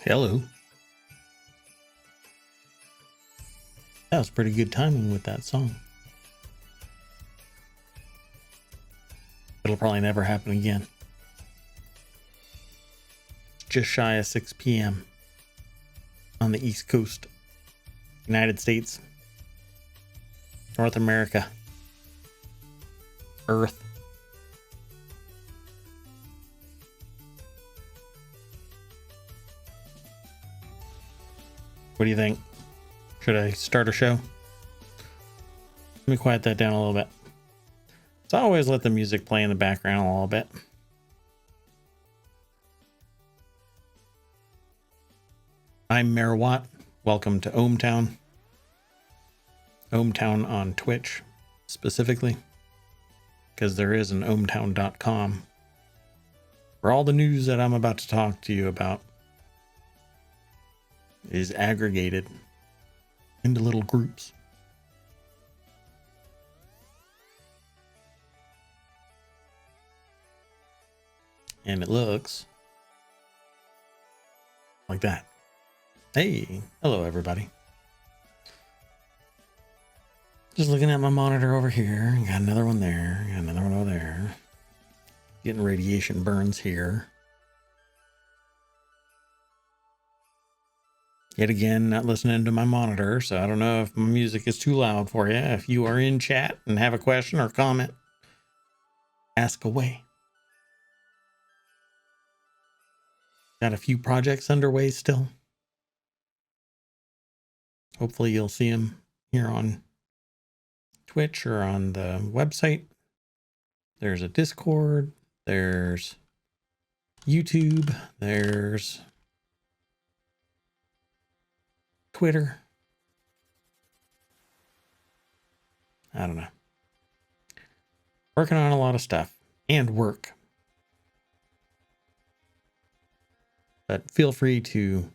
Hello. That was pretty good timing with that song. It'll probably never happen again. It's just shy of 6 p.m. on the East Coast, United States, North America, Earth. What do you think? Should I start a show? Let me quiet that down a little bit. So I always let the music play in the background a little bit. I'm Mayor Watt. Welcome to ohmTown. ohmTown on Twitch, specifically, because there is an ohmTown.com where all the news that I'm about to talk to you about is aggregated into little groups. And it looks like that. Hey, hello everybody. Just looking at my monitor over here. Got another one there. Got another one over there. Getting radiation burns here. Yet again, not listening to my monitor, so I don't know if my music is too loud for you. If you are in chat and have a question or comment, ask away. Got a few projects underway still. Hopefully you'll see them here on Twitch or on the website. There's a Discord. There's YouTube. There's Twitter. I don't know. Working on a lot of stuff and work. But feel free to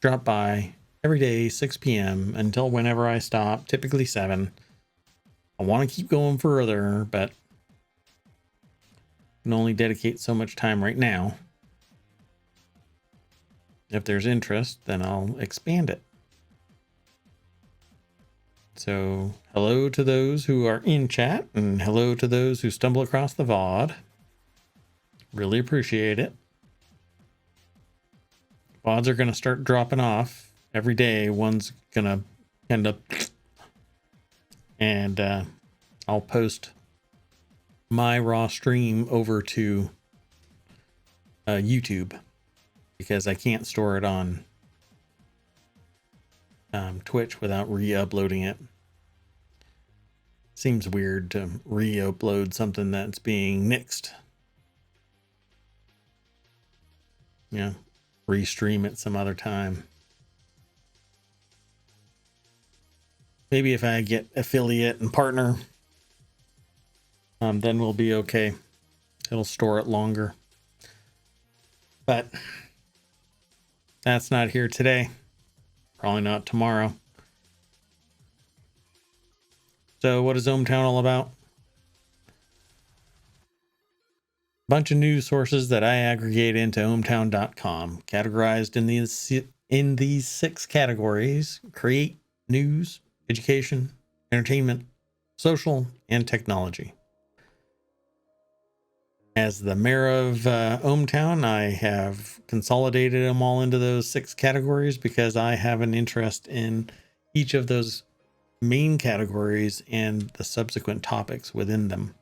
drop by every day, 6 p.m. until whenever I stop, typically 7. I want to keep going further, but can only dedicate so much time right now. If there's interest, then I'll expand it. So hello to those who are in chat, and hello to those who stumble across the VOD. Really appreciate it. VODs are going to start dropping off every day. One's going to end up, and I'll post my raw stream over to YouTube, because I can't store it on Twitch without re-uploading it. Seems weird to re-upload something that's being nixed. Yeah, restream it some other time. Maybe if I get affiliate and partner, then we'll be okay. It'll store it longer. But that's not here today. Probably not tomorrow. So what is ohmTown all about? Bunch of news sources that I aggregate into ohmTown.com, categorized in these 6 categories: create, news, education, entertainment, social, and technology. As the mayor of ohmTown, I have consolidated them all into those 6 categories because I have an interest in each of those main categories and the subsequent topics within them.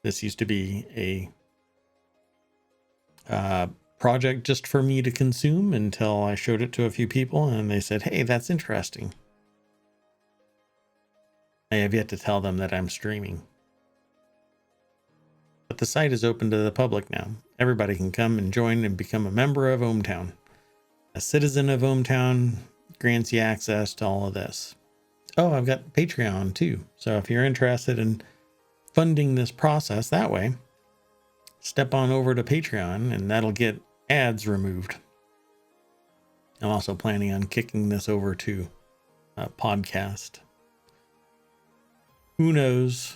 This used to be a project just for me to consume until I showed it to a few people and they said, hey, that's interesting. I have yet to tell them that I'm streaming. But the site is open to the public now. Everybody can come and join and become a member of ohmTown. A citizen of ohmTown grants you access to all of this. Oh, I've got Patreon too. So if you're interested in funding this process that way, step on over to Patreon and that'll get ads removed. I'm also planning on kicking this over to a podcast. Who knows?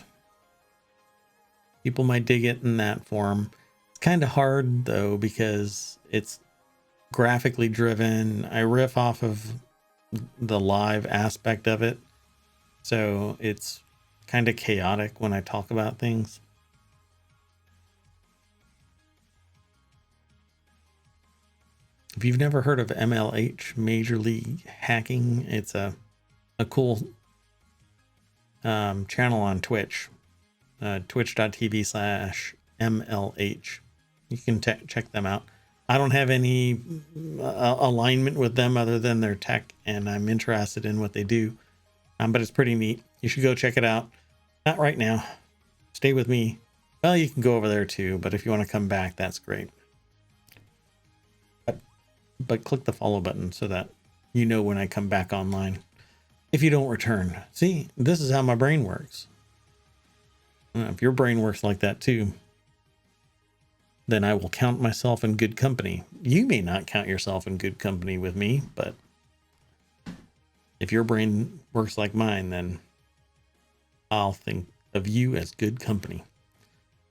People might dig it in that form. It's kind of hard though, because it's graphically driven. I riff off of the live aspect of it, so it's kind of chaotic when I talk about things. If you've never heard of MLH, Major League Hacking, it's a cool channel on Twitch, twitch.tv/MLH. You can check them out. I don't have any alignment with them other than their tech, and I'm interested in what they do. But it's pretty neat. You should go check it out. Not right now. Stay with me. Well, you can go over there too, but if you want to come back, that's great. But click the follow button so that you know when I come back online. If you don't return. See, this is how my brain works. If your brain works like that too, then I will count myself in good company. You may not count yourself in good company with me, but if your brain works like mine, then I'll think of you as good company.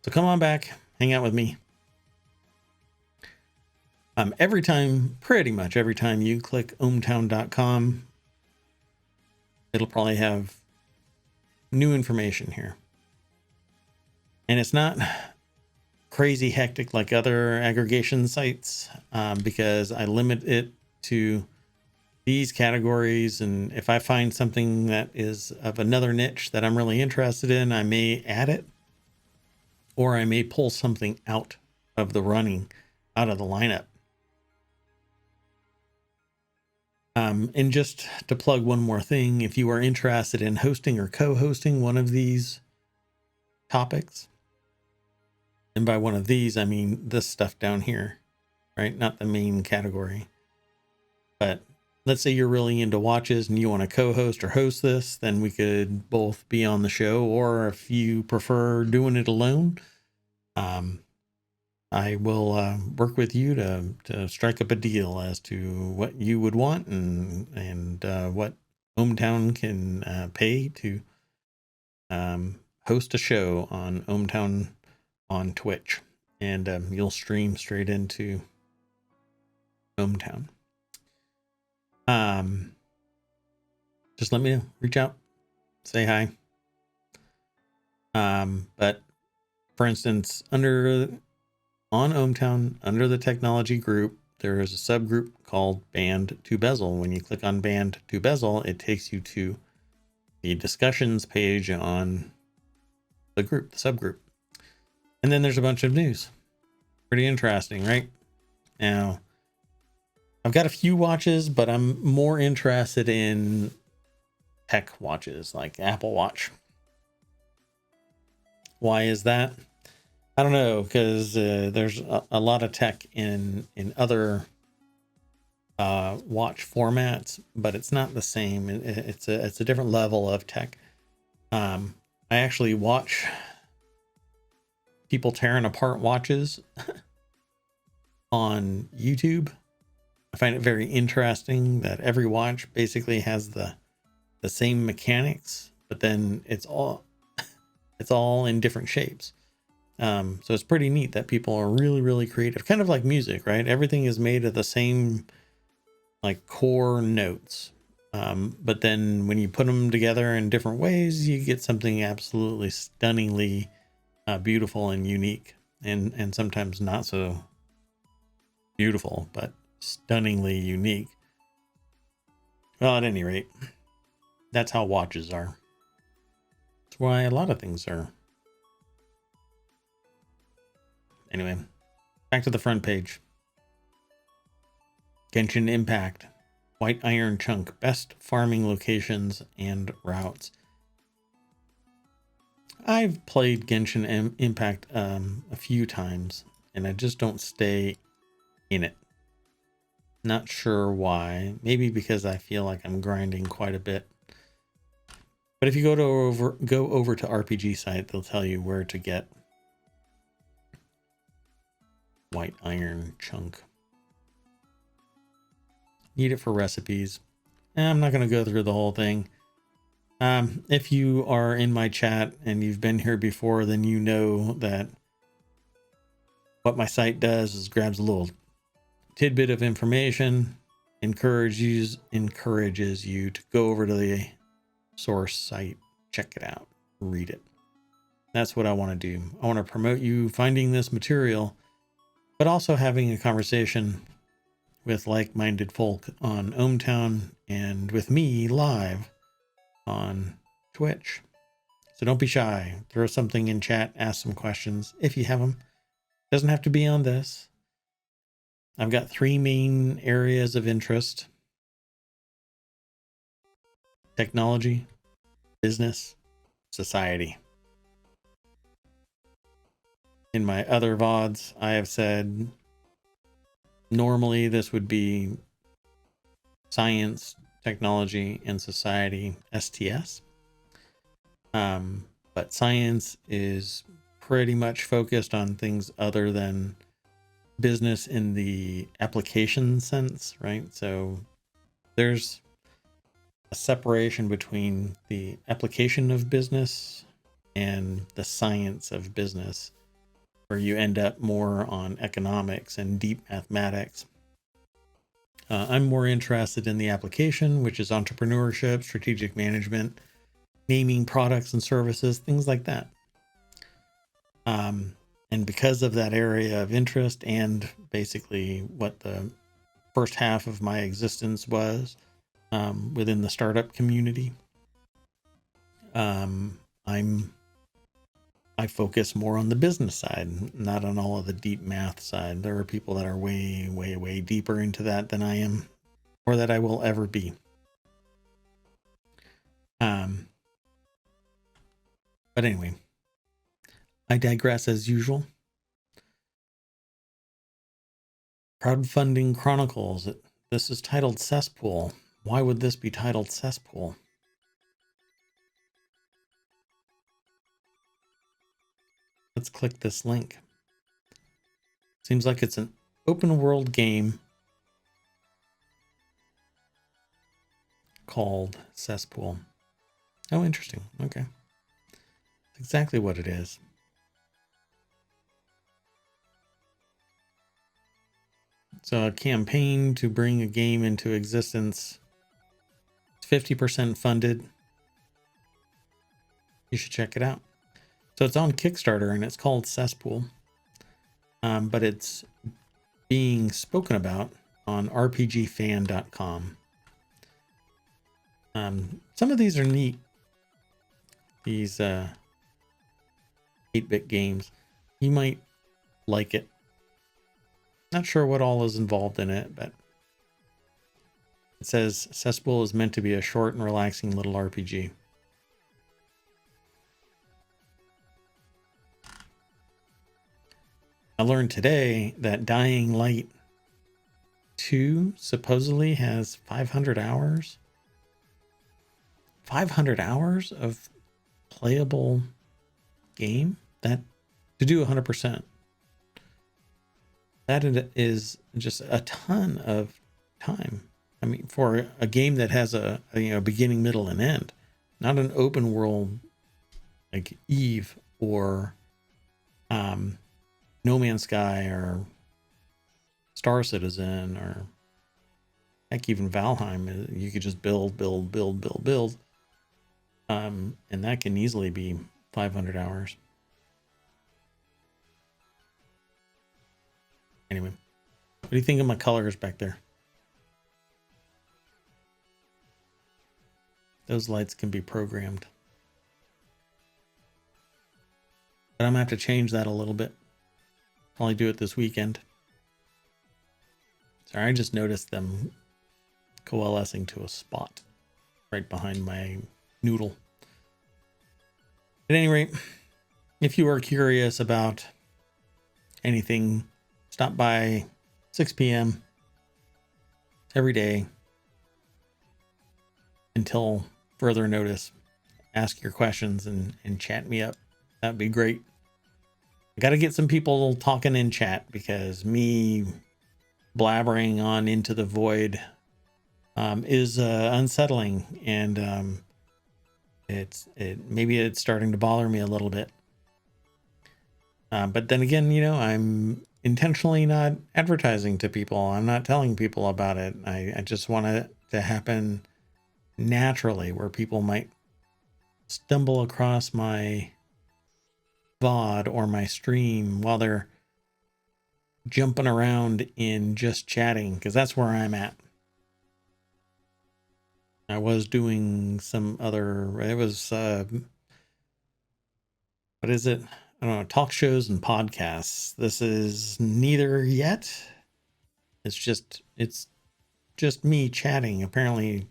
So come on back, hang out with me. Pretty much every time you click ohmTown.com, it'll probably have new information here. And it's not crazy hectic like other aggregation sites, because I limit it to these categories. And if I find something that is of another niche that I'm really interested in, I may add it, or I may pull something out of the lineup. And just to plug one more thing, if you are interested in hosting or co-hosting one of these topics, and by one of these, I mean this stuff down here, right? Not the main category. But let's say you're really into watches and you want to co-host or host this, then we could both be on the show. Or if you prefer doing it alone, I will work with you to strike up a deal as to what you would want and what ohmTown can pay to host a show on ohmTown on Twitch, and you'll stream straight into ohmTown. Just let me know, reach out, say hi. But for instance, on ohmTown, under the technology group, there is a subgroup called Band to Bezel. When you click on Band to Bezel, it takes you to the discussions page on the subgroup. And then there's a bunch of news. Pretty interesting, right? Now, I've got a few watches, but I'm more interested in tech watches like Apple Watch. Why is that? I don't know, because there's a lot of tech in other watch formats, but it's not the same. It's a different level of tech. I actually watch people tearing apart watches on YouTube. I find it very interesting that every watch basically has the same mechanics, but then it's all in different shapes. So it's pretty neat that people are really, really creative, kind of like music, right? Everything is made of the same like core notes. But then when you put them together in different ways, you get something absolutely stunningly beautiful and unique, and sometimes not so beautiful, but stunningly unique. Well, at any rate, that's how watches are. That's why a lot of things are. Anyway, back to the front page. Genshin Impact, White Iron Chunk, best farming locations and routes. I've played Genshin Impact a few times, and I just don't stay in it. Not sure why. Maybe because I feel like I'm grinding quite a bit. But if you go over to RPG site, they'll tell you where to get White Iron Chunk. Need it for recipes. I'm not going to go through the whole thing. If you are in my chat and you've been here before, then you know that what my site does is grabs a little tidbit of information encourages you to go over to the source site, check it out, read it. That's what I want to do. I want to promote you finding this material, but also having a conversation with like-minded folk on ohmTown and with me live on Twitch. So don't be shy. Throw something in chat, ask some questions if you have them. Doesn't have to be on this. I've got 3 main areas of interest: technology, business, society. In my other VODs, I have said normally this would be science, technology, and society, STS. But science is pretty much focused on things other than business in the application sense, right? So there's a separation between the application of business and the science of business, where you end up more on economics and deep mathematics. I'm more interested in the application, which is entrepreneurship, strategic management, naming products and services, things like that. And because of that area of interest and basically what the first half of my existence was within the startup community, I focus more on the business side, not on all of the deep math side. There are people that are way, way, way deeper into that than I am, or that I will ever be. But anyway, I digress as usual. Crowdfunding Chronicles. This is titled Cesspool. Why would this be titled Cesspool? Let's click this link. Seems like it's an open world game called Cesspool. Oh, interesting. Okay. That's exactly what it is. So a campaign to bring a game into existence. It's 50% funded. You should check it out. So it's on Kickstarter and it's called Cesspool. But it's being spoken about on rpgfan.com. Some of these are neat. These 8-bit games. You might like it. Not sure what all is involved in it, but it says Cesspool is meant to be a short and relaxing little RPG. I learned today that Dying Light 2 supposedly has 500 hours. 500 hours of playable game? That to do 100%. That is just a ton of time. I mean, for a game that has a beginning, middle, and end, not an open world like Eve or No Man's Sky or Star Citizen or heck, even Valheim. You could just build. And that can easily be 500 hours. Anyway, what do you think of my colors back there? Those lights can be programmed. But I'm gonna have to change that a little bit. Probably do it this weekend. Sorry, I just noticed them coalescing to a spot right behind my noodle. At any rate, if you are curious about anything, stop by 6 p.m. every day until further notice. Ask your questions and chat me up. That'd be great. I got to get some people talking in chat because me blabbering on into the void is unsettling, and maybe it's starting to bother me a little bit. But then again, I'm intentionally not advertising to people. I'm not telling people about it. I just want it to happen naturally, where people might stumble across my VOD or my stream while they're jumping around in just chatting, because that's where I'm at. I was doing some other, it was, what is it? I don't know, talk shows and podcasts. This is neither yet. It's just me chatting, apparently,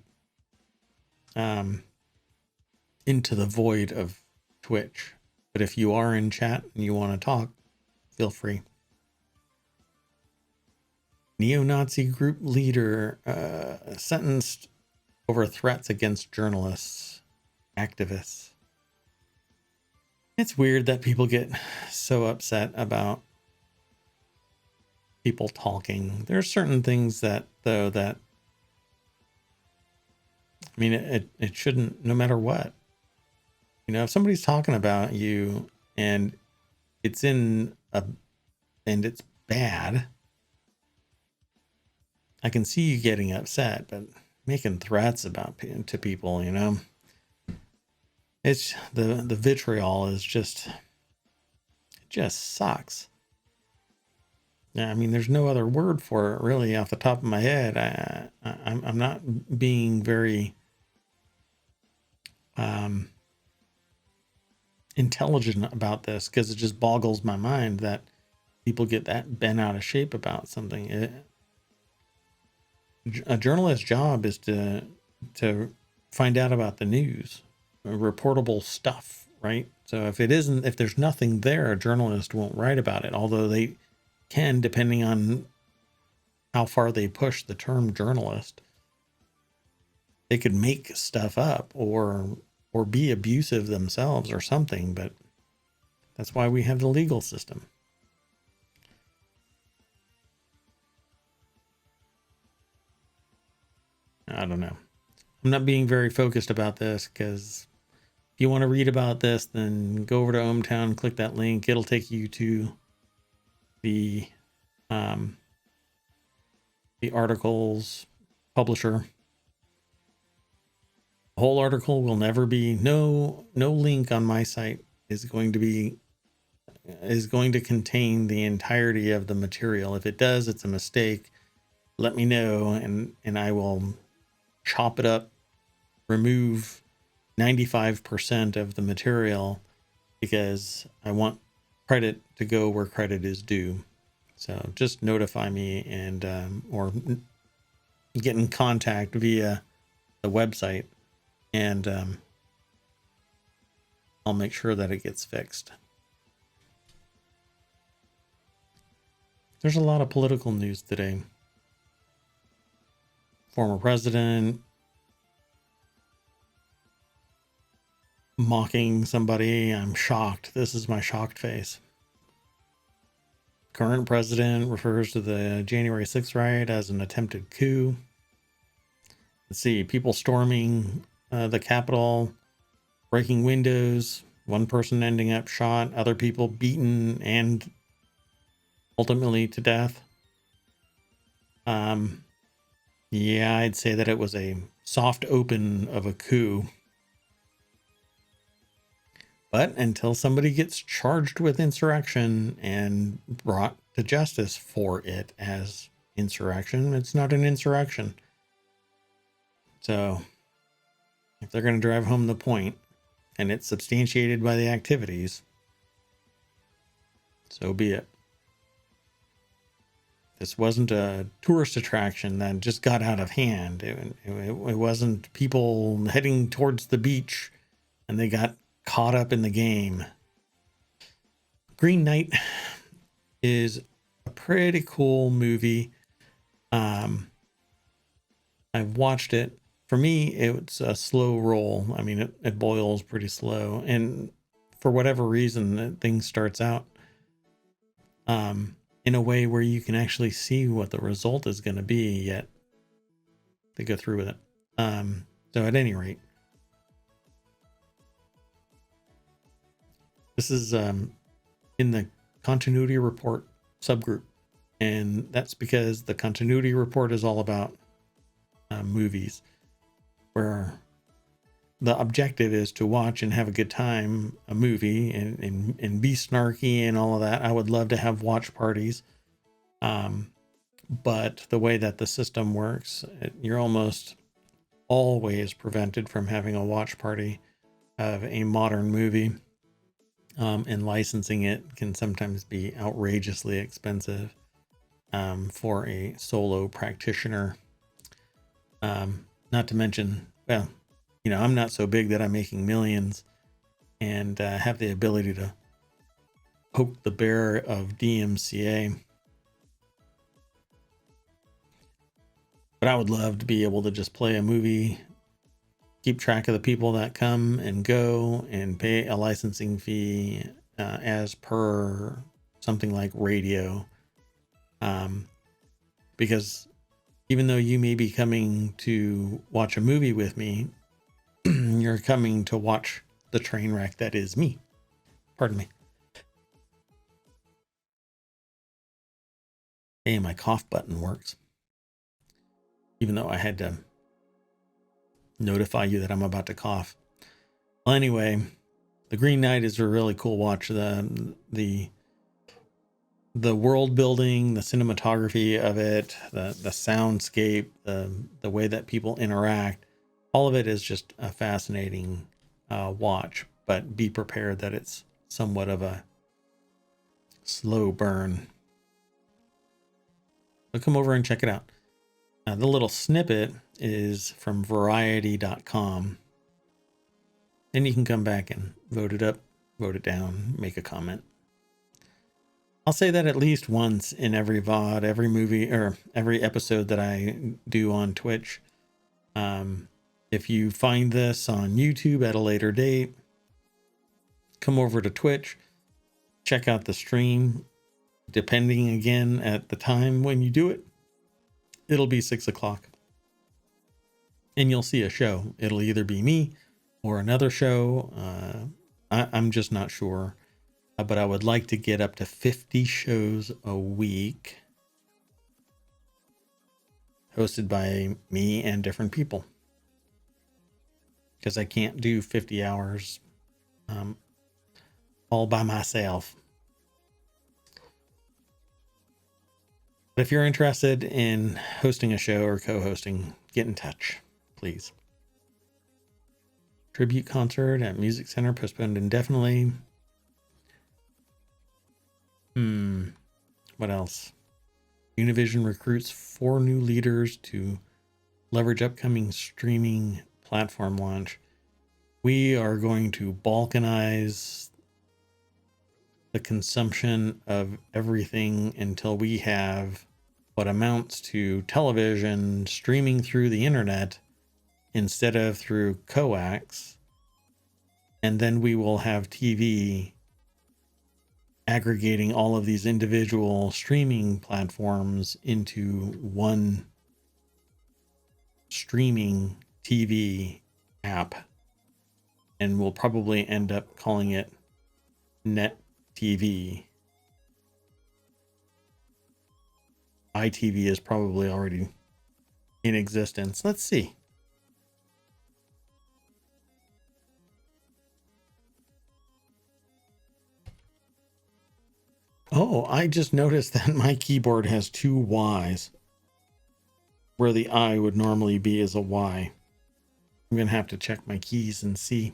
into the void of Twitch. But if you are in chat and you want to talk, feel free. Neo-Nazi group leader sentenced over threats against journalists, activists. It's weird that people get so upset about people talking. There are certain things that I mean, it shouldn't, no matter what. If somebody's talking about you and it's and it's bad, I can see you getting upset, but making threats to people, it's the vitriol is just, it just sucks. Yeah, I mean, there's no other word for it really off the top of my head. I'm not being very intelligent about this, because it just boggles my mind that people get that bent out of shape about something. A journalist's job is to find out about the news, reportable stuff, right? So if there's nothing there, a journalist won't write about it, although they can, depending on how far they push the term journalist. They could make stuff up or be abusive themselves or something, but that's why we have the legal system. I don't know. I'm not being very focused about this, because if you want to read about this, then go over to ohmTown, click that link. It'll take you to the article's publisher. The whole article will never be, no link on my site is going to contain the entirety of the material. If it does, it's a mistake. Let me know, and I will chop it up, remove 95% of the material, because I want credit to go where credit is due. So just notify me and or get in contact via the website, and I'll make sure that it gets fixed. There's a lot of political news today. Former president mocking somebody. I'm shocked. This is my shocked face. Current president refers to the January 6th riot as an attempted coup. Let's see, people storming the Capitol, breaking windows, one person ending up shot, other people beaten and ultimately to death. Yeah, I'd say that it was a soft open of a coup. But until somebody gets charged with insurrection and brought to justice for it as insurrection, it's not an insurrection. So if they're going to drive home the point and it's substantiated by the activities, so be it. This wasn't a tourist attraction that just got out of hand. It wasn't people heading towards the beach and they got caught up in the game. Green Knight is a pretty cool movie. I've watched it. For me, it's a slow roll. I mean, it boils pretty slow. And for whatever reason, thing starts out in a way where you can actually see what the result is going to be, yet they go through with it. So at any rate, this is in the continuity report subgroup. And that's because the continuity report is all about movies, where the objective is to watch and have a good time, a movie, and be snarky and all of that. I would love to have watch parties. But the way that the system works, you're almost always prevented from having a watch party of a modern movie. And licensing it can sometimes be outrageously expensive for a solo practitioner. Not to mention, well, I'm not so big that I'm making millions and have the ability to poke the bear of DMCA. But I would love to be able to just play a movie, keep track of the people that come and go, and pay a licensing fee as per something like radio. Because even though you may be coming to watch a movie with me, you're coming to watch the train wreck that is me. Pardon me. Hey, my cough button works. Even though I had to notify you that I'm about to cough. Well, anyway, the Green Knight is a really cool watch. The world building, the cinematography of it, the soundscape, the way that people interact, all of it is just a fascinating watch. But be prepared that it's somewhat of a slow burn. So come over and check it out. The little snippet is from variety.com. Then you can come back and vote it up, vote it down, make a comment. I'll say that at least once in every VOD, every movie, or every episode that I do on Twitch. If you find this on YouTube at a later date, come over to Twitch, check out the stream. Depending again at the time when you do it, it'll be 6 o'clock. And you'll see a show. It'll either be me or another show. I'm just not sure. But I would like to get up to 50 shows a week hosted by me and different people. Because I can't do 50 hours all by myself. But if you're interested in hosting a show or co-hosting, get in touch, please. Tribute concert at Music Center postponed indefinitely. What else? Univision recruits 4 new leaders to leverage upcoming streaming platform launch. We are going to balkanize the consumption of everything until we have what amounts to television streaming through the internet instead of through coax. And then we will have TV aggregating all of these individual streaming platforms into one streaming TV app. And we'll probably end up calling it Net TV. iTV is probably already in existence. Let's see. Oh, I just noticed that my keyboard has 2 Y's where the I would normally be as a Y. I'm going to have to check my keys and see.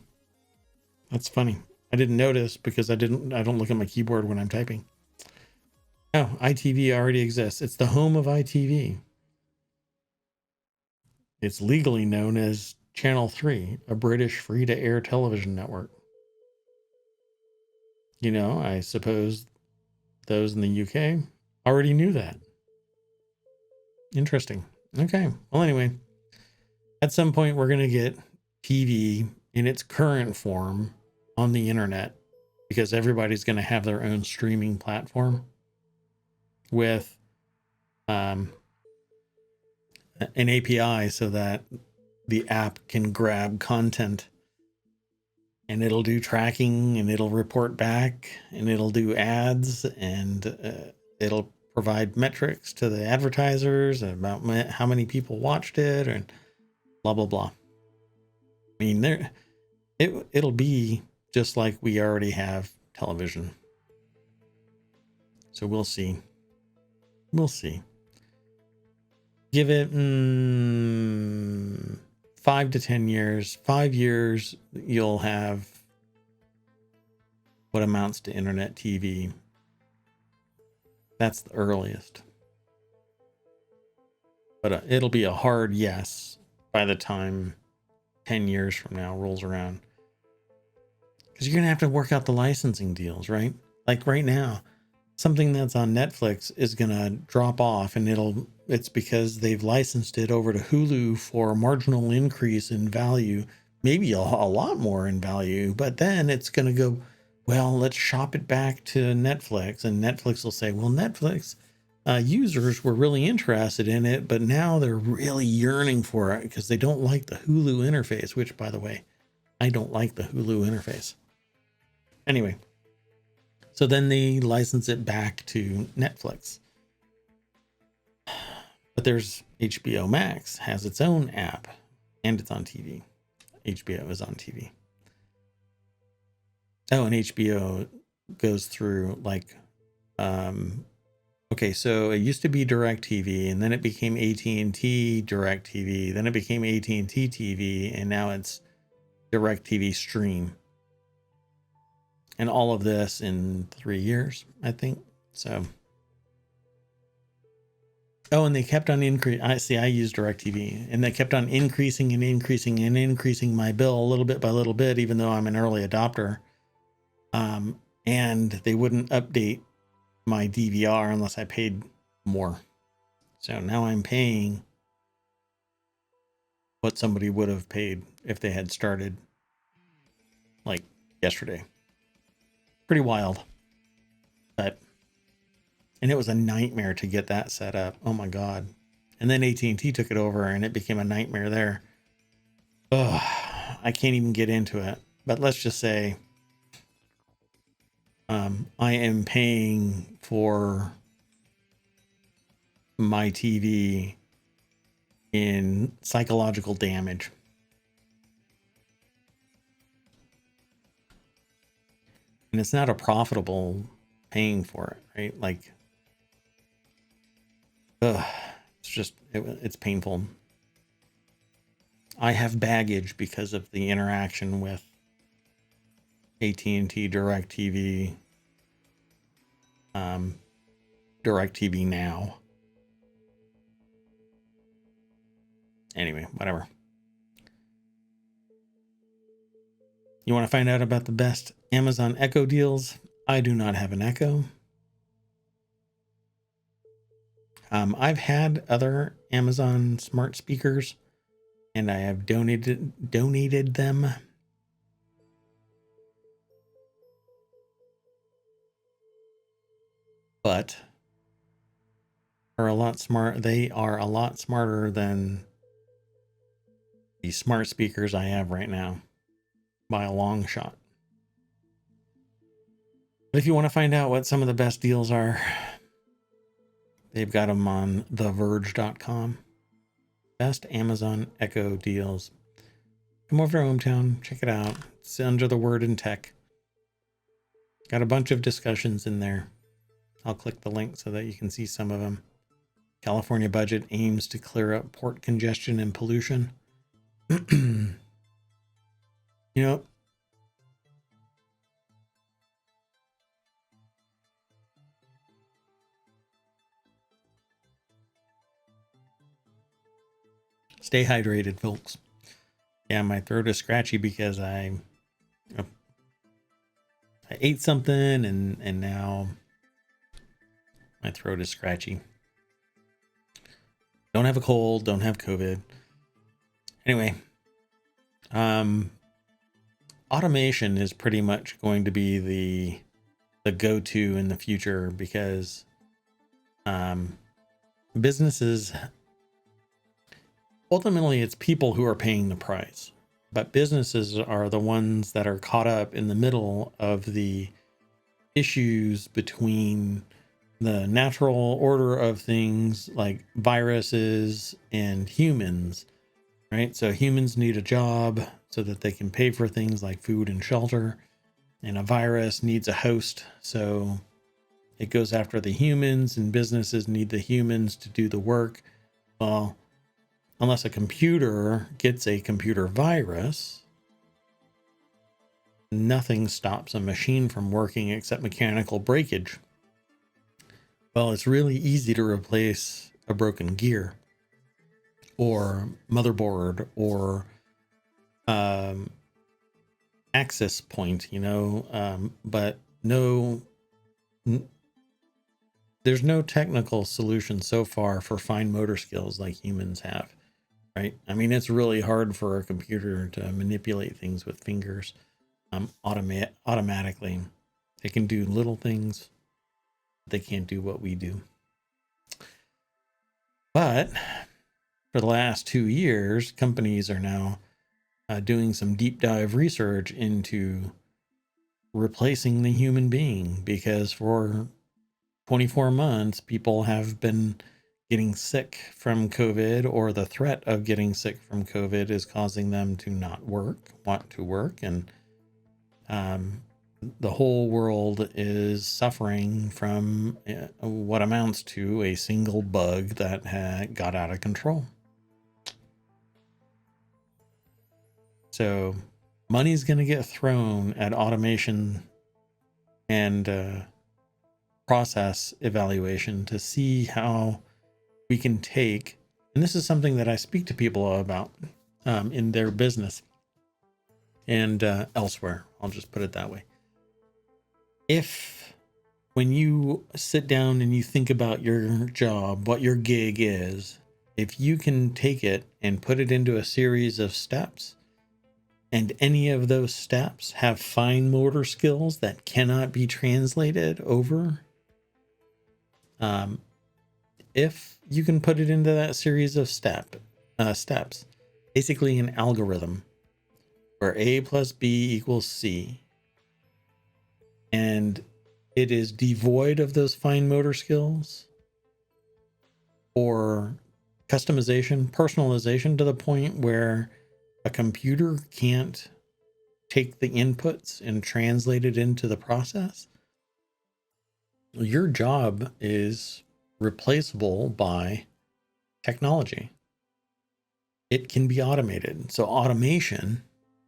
That's funny. I didn't notice because I don't look at my keyboard when I'm typing. Oh, ITV already exists. It's the home of ITV. It's legally known as Channel 3, a British free-to-air television network. I suppose those in the UK already knew that. Interesting. Okay. Well, anyway, at some point we're going to get TV in its current form on the internet because everybody's going to have their own streaming platform with an API so that the app can grab content and it'll do tracking, and it'll report back, and it'll do ads, and it'll provide metrics to the advertisers about how many people watched it, and blah blah blah. I mean, it'll be just like we already have television. So we'll see. We'll see. Give it 5 to 10 years. 5 years, you'll have what amounts to internet TV. That's the earliest. But it'll be a hard yes by the time 10 years from now rolls around. Because you're going to have to work out the licensing deals, right? Like right now, something that's on Netflix is going to drop off, and it's because they've licensed it over to Hulu for a marginal increase in value, maybe a lot more in value, but then it's going to go, well, let's shop it back to Netflix, and Netflix will say, well, Netflix users were really interested in it, but now they're really yearning for it because they don't like the Hulu interface, which, by the way, I don't like the Hulu interface. Anyway, so then they license it back to Netflix. But there's HBO Max, has its own app, and it's on TV. HBO is on TV. Oh, and HBO goes through like, okay, so it used to be DirecTV, and then it became AT&T DirecTV, then it became AT&T TV, and now it's DirecTV Stream. And all of this in 3 years, I think. So, oh, and they kept on increasing. I use DirecTV, and they kept on increasing and increasing and increasing my bill a little bit by little bit, even though I'm an early adopter. And they wouldn't update my DVR unless I paid more. So now I'm paying what somebody would have paid if they had started like yesterday. Pretty wild. And it was a nightmare to get that set up. Oh my God. And then AT&T took it over, and it became a nightmare there. Oh, I can't even get into it. But let's just say I am paying for my TV in psychological damage. And it's not a profitable paying for it, right? Like, it's painful. I have baggage because of the interaction with AT&T DirecTV, DirecTV Now. Anyway, whatever. You want to find out about the best Amazon Echo deals? I do not have an Echo. I've had other Amazon smart speakers, and I have donated them. But they are a lot smarter than the smart speakers I have right now by a long shot. But if you want to find out what some of the best deals are, they've got them on theverge.com. Best Amazon Echo deals. Come over to ohmTown, check it out. It's under the word in tech. Got a bunch of discussions in there. I'll click the link so that you can see some of them. California budget aims to clear up port congestion and pollution. You know, stay hydrated, folks. Yeah, my throat is scratchy because I ate something and now my throat is scratchy. Don't have a cold, don't have COVID. Anyway, automation is pretty much going to be the go-to in the future because businesses, ultimately it's people who are paying the price. But businesses are the ones that are caught up in the middle of the issues between the natural order of things like viruses and humans, right? So humans need a job so that they can pay for things like food and shelter, and a virus needs a host. So it goes after the humans, and businesses need the humans to do the work. Well, unless a computer gets a computer virus, nothing stops a machine from working except mechanical breakage. Well, it's really easy to replace a broken gear or motherboard or access point, but there's no technical solution so far for fine motor skills like humans have, right? I mean, it's really hard for a computer to manipulate things with fingers automatically. They can do little things, but they can't do what we do. But for the last 2 years, companies are now doing some deep dive research into replacing the human being, because for 24 months, people have been getting sick from COVID, or the threat of getting sick from COVID is causing them to not want to work. And the whole world is suffering from what amounts to a single bug that had got out of control. So money's going to get thrown at automation and process evaluation to see how we can take, and this is something that I speak to people about in their business and elsewhere. I'll just put it that way. If when you sit down and you think about your job, what your gig is, if you can take it and put it into a series of steps, and any of those steps have fine motor skills that cannot be translated over, if you can put it into that series of steps, basically an algorithm where A plus B equals C, and it is devoid of those fine motor skills or customization, personalization to the point where a computer can't take the inputs and translate it into the process, your job is replaceable by technology. It can be automated. So automation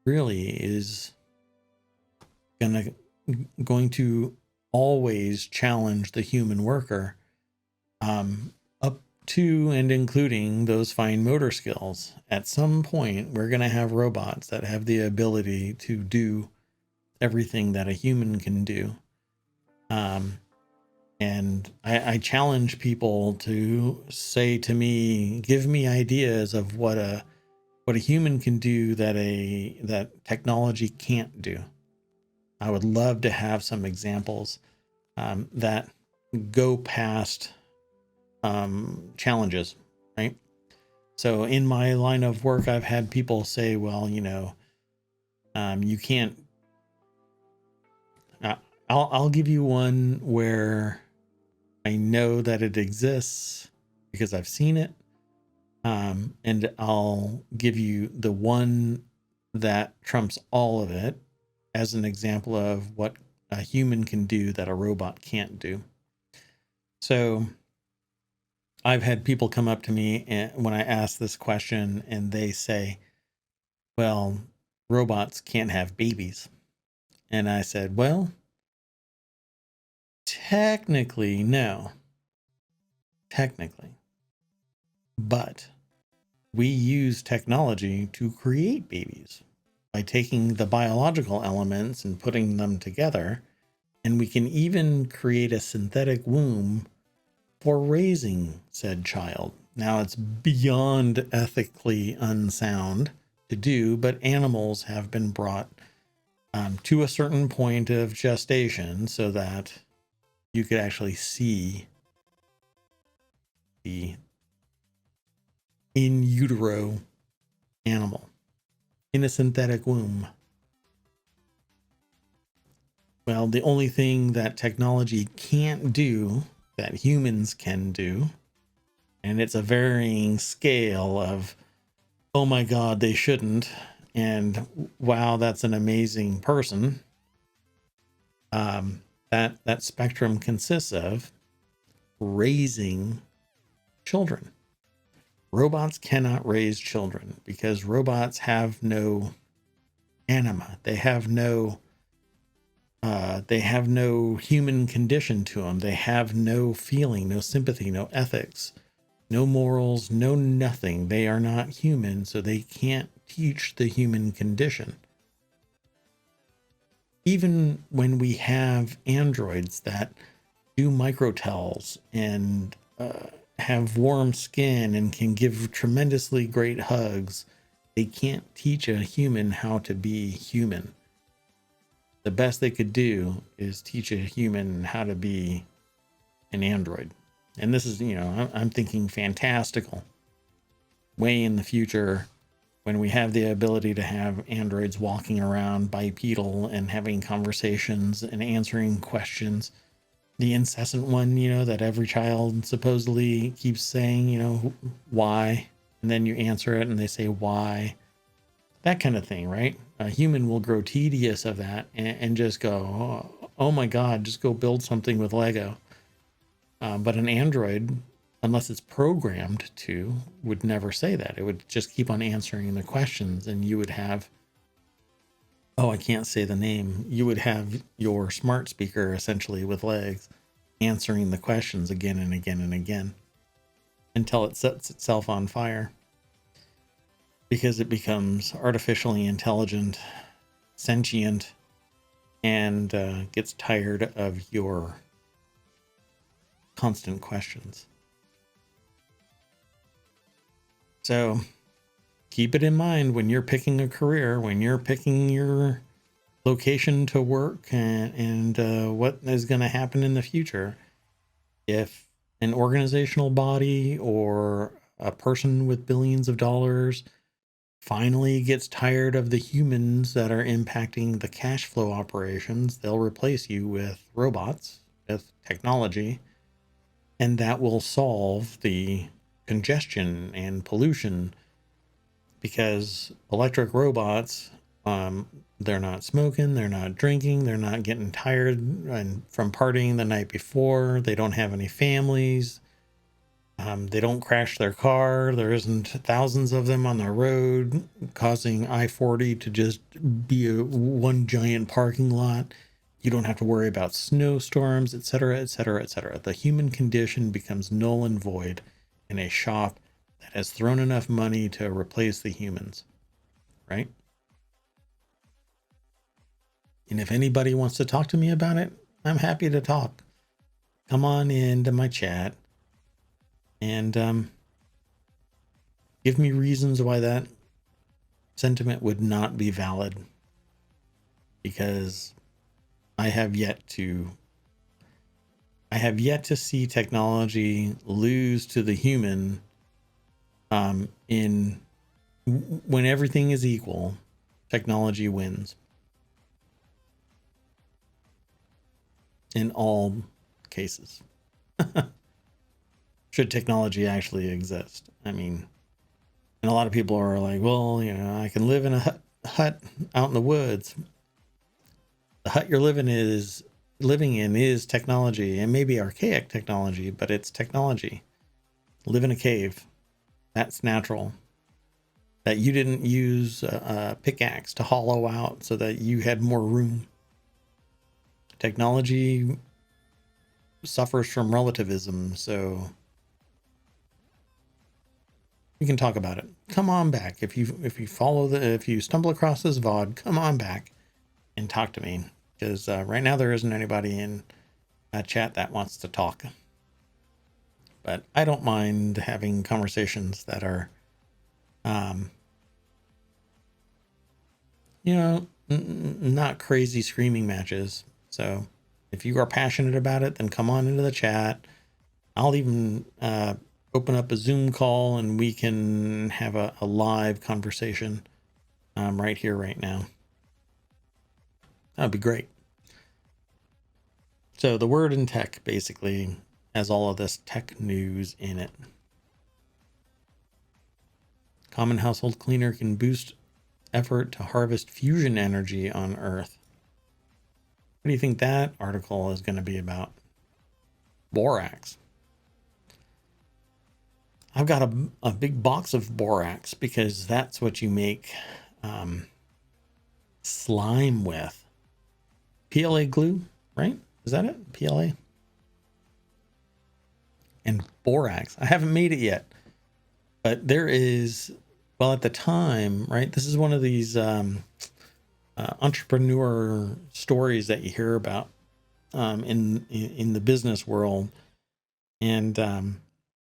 really is going to always challenge the human worker, up to and including those fine motor skills. At some point, we're going to have robots that have the ability to do everything that a human can do. And I challenge people to say to me, give me ideas of what a human can do that technology can't do. I would love to have some examples that go past challenges, right? So in my line of work, I've had people say, well, you can't. I'll give you one where I know that it exists because I've seen it. And I'll give you the one that trumps all of it as an example of what a human can do that a robot can't do. So I've had people come up to me when I ask this question, and they say, well, robots can't have babies. And I said, well, technically, no. Technically. But we use technology to create babies by taking the biological elements and putting them together. And we can even create a synthetic womb for raising said child. Now, it's beyond ethically unsound to do, but animals have been brought to a certain point of gestation so that you could actually see the in utero animal. in a synthetic womb. Well, the only thing that technology can't do that humans can do, and it's a varying scale of, oh my God, they shouldn't, and wow, that's an amazing person. That spectrum consists of raising children. Robots cannot raise children because robots have no anima. They have no human condition to them. They have no feeling, no sympathy, no ethics, no morals, no nothing. They are not human, so they can't teach the human condition. Even when we have androids that do microtells and have warm skin and can give tremendously great hugs, they can't teach a human how to be human. The best they could do is teach a human how to be an android. And this is, I'm thinking fantastical. Way in the future, when we have the ability to have androids walking around bipedal and having conversations and answering questions. The incessant one, that every child supposedly keeps saying, why? And then you answer it and they say, why? That kind of thing, right? A human will grow tedious of that and just go, oh my God, just go build something with Lego. But an android, unless it's programmed to, would never say that. It would just keep on answering the questions, and you would have, I can't say the name. You would have your smart speaker essentially with legs answering the questions again and again and again until it sets itself on fire, because it becomes artificially intelligent, sentient, and gets tired of your constant questions. So keep it in mind when you're picking a career, when you're picking your location to work and what is going to happen in the future. If an organizational body or a person with billions of dollars finally gets tired of the humans that are impacting the cash flow operations, they'll replace you with robots, with technology, and that will solve the congestion and pollution, because electric robots, they're not smoking, they're not drinking, they're not getting tired from partying the night before, they don't have any families, they don't crash their car, there isn't thousands of them on the road causing I-40 to just be one giant parking lot. You don't have to worry about snowstorms, etc., etc., etc. The human condition becomes null and void in a shop that has thrown enough money to replace the humans, right? And if anybody wants to talk to me about it, I'm happy to talk. Come on into my chat and give me reasons why that sentiment would not be valid, because I have yet to see technology lose to the human. When everything is equal, technology wins in all cases. Should technology actually exist? I mean, and a lot of people are like, well, I can live in a hut out in the woods. The hut you're living in is technology, and maybe archaic technology, but it's technology. Live in a cave. That's natural. That you didn't use a pickaxe to hollow out so that you had more room. Technology suffers from relativism, so we can talk about it. Come on back. If you stumble across this VOD, come on back and talk to me, because right now there isn't anybody in chat that wants to talk. But I don't mind having conversations that are, not crazy screaming matches. So if you are passionate about it, then come on into the chat. I'll even open up a Zoom call and we can have a live conversation right here, right now. That'd be great. So the word in tech basically has all of this tech news in it. Common household cleaner can boost effort to harvest fusion energy on Earth. What do you think that article is going to be about? Borax. I've got a big box of borax because that's what you make slime with. PLA glue, right? Is that it? PLA? And borax. I haven't made it yet, but there is, well, at the time, right? This is one of these entrepreneur stories that you hear about in the business world. And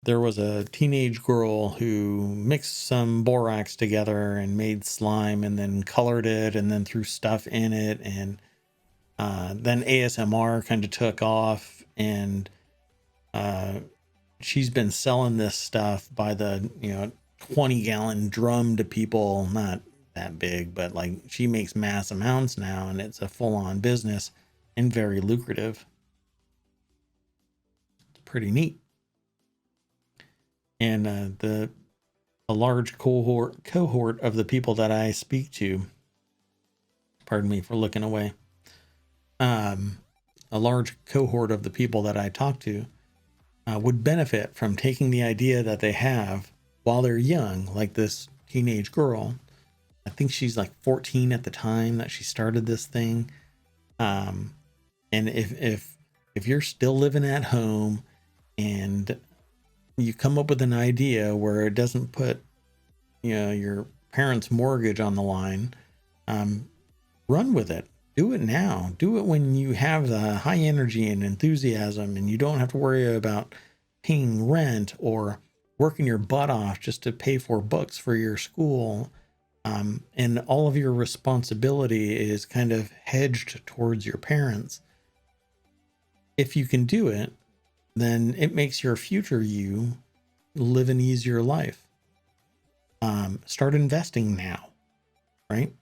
there was a teenage girl who mixed some borax together and made slime and then colored it and then threw stuff in it. And then ASMR kind of took off, and she's been selling this stuff by the 20-gallon drum to people. Not that big, but like she makes mass amounts now, and it's a full-on business and very lucrative. It's pretty neat. And a large cohort of the people that I speak to, pardon me for looking away, a large cohort of the people that I talk to would benefit from taking the idea that they have while they're young, like this teenage girl. I think she's like 14 at the time that she started this thing. And if you're still living at home and you come up with an idea where it doesn't put your parents' mortgage on the line, run with it. Do it now. Do it when you have the high energy and enthusiasm and you don't have to worry about paying rent or working your butt off just to pay for books for your school. And all of your responsibility is kind of hedged towards your parents. If you can do it, then it makes your future you live an easier life. Start investing now, right?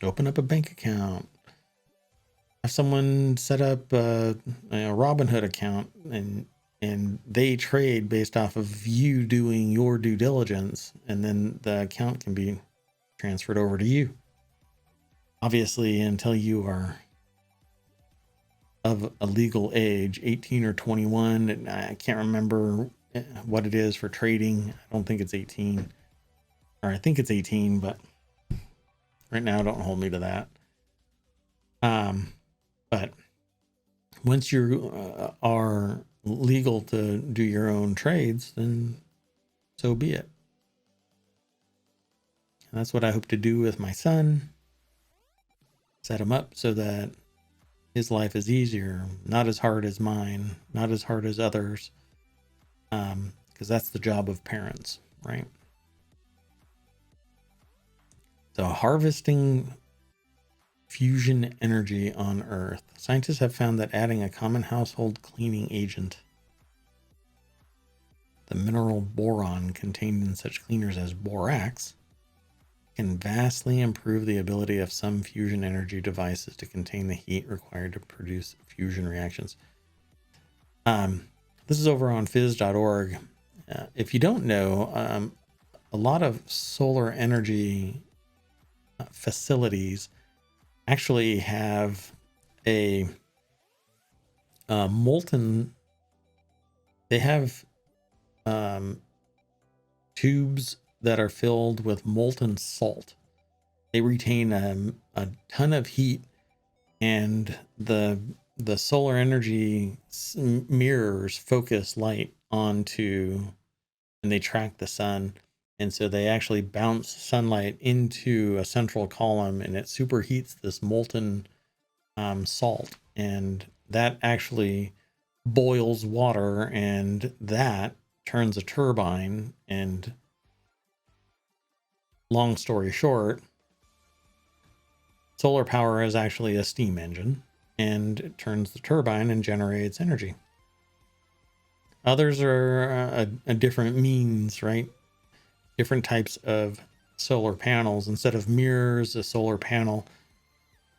Open up a bank account. Have someone set up a Robinhood account, and they trade based off of you doing your due diligence, and then the account can be transferred over to you. Obviously, until you are of a legal age, 18 or 21, and I can't remember what it is for trading. I don't think it's 18, or I think it's 18, but right now don't hold me to that. But once you are legal to do your own trades, then so be it. And that's what I hope to do with my son. Set him up so that his life is easier, not as hard as mine, not as hard as others. Because that's the job of parents, right? So harvesting fusion energy on Earth. Scientists have found that adding a common household cleaning agent, the mineral boron contained in such cleaners as borax, can vastly improve the ability of some fusion energy devices to contain the heat required to produce fusion reactions. This is over on phys.org. If you don't know, a lot of solar energy facilities actually have a molten, they have tubes that are filled with molten salt. They retain a ton of heat, and the solar energy mirrors focus light onto, and they track the sun. And so they actually bounce sunlight into a central column, and it superheats this molten salt, and that actually boils water, and that turns a turbine. And long story short, solar power is actually a steam engine, and it turns the turbine and generates energy. Others are a different means, right? different types of solar panels. Instead of mirrors, a solar panel